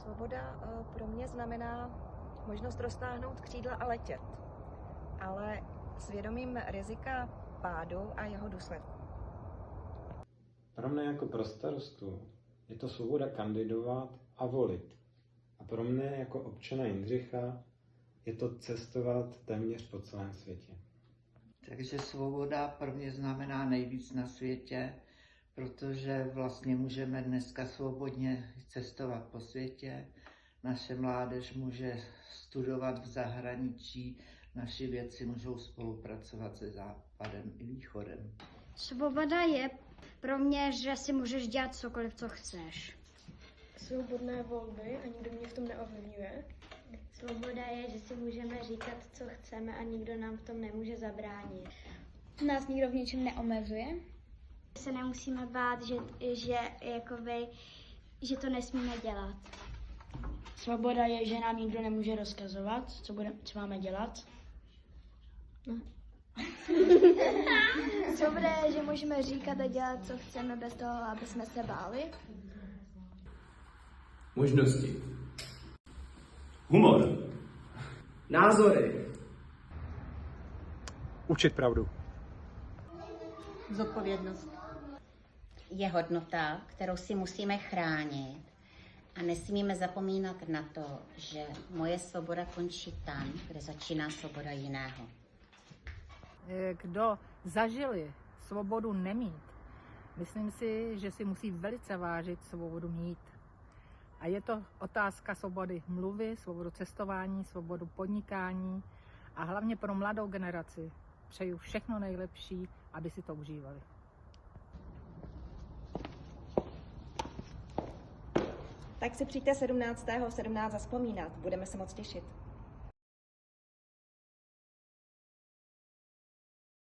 Svoboda pro mě znamená možnost roztáhnout křídla a letět, ale s vědomím rizika pádu a jeho důsledků. Pro mě jako pro starostu je to svoboda kandidovat a volit. A pro mě jako občana Jindřicha je to cestovat téměř po celém světě. Takže svoboda pro mě znamená nejvíc na světě, protože vlastně můžeme dneska svobodně cestovat po světě. Naše mládež může studovat v zahraničí, naši vědci můžou spolupracovat se Západem i Východem. Svoboda je pro mě, že si můžeš dělat cokoliv, co chceš. Svobodné volby a nikdo mě v tom neovlivňuje. Svoboda je, že si můžeme říkat, co chceme a nikdo nám v tom nemůže zabránit. Nás nikdo v ničem neomezuje. Se nemusíme bát, že to nesmíme dělat. Svoboda je, že nám nikdo nemůže rozkazovat, co máme dělat. Svoboda je, že můžeme říkat a dělat, co chceme, bez toho, aby jsme se báli. Možnosti. Humor. Názory. Učit pravdu. Zodpovědnost. Je hodnota, kterou si musíme chránit a nesmíme zapomínat na to, že moje svoboda končí tam, kde začíná svoboda jiného. Kdo zažili svobodu nemít, myslím si, že si musí velice vážit svobodu mít. A je to otázka svobody mluvy, svobodu cestování, svobodu podnikání a hlavně pro mladou generaci přeju všechno nejlepší, aby si to užívali. Tak si přijďte 17. 17 zavzpomínat, budeme se moc těšit.